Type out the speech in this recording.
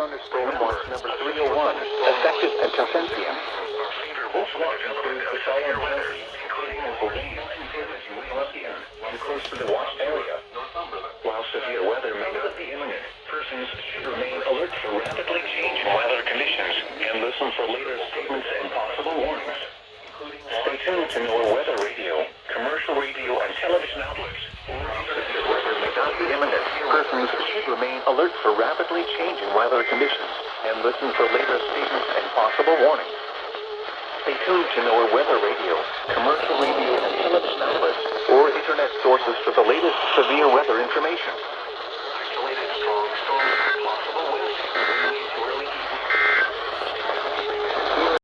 Thunderstorm watch number 301, effective until 10 p.m. This watch includes the following warnings, including a wind as you will not be close to the watch area. While severe weather may not be imminent, persons should remain alert for rapidly changing weather conditions and listen for later statements and possible warnings. Stay tuned to NOAA weather radio, commercial radio, and television outlets. Severe weather may not be imminent. Persons should remain alert for rapidly changing weather conditions and listen for later statements and possible warnings. Stay tuned to NOAA weather radio, commercial radio, and television outlets, or internet sources for the latest severe weather information. Isolated strong storms and possible winds.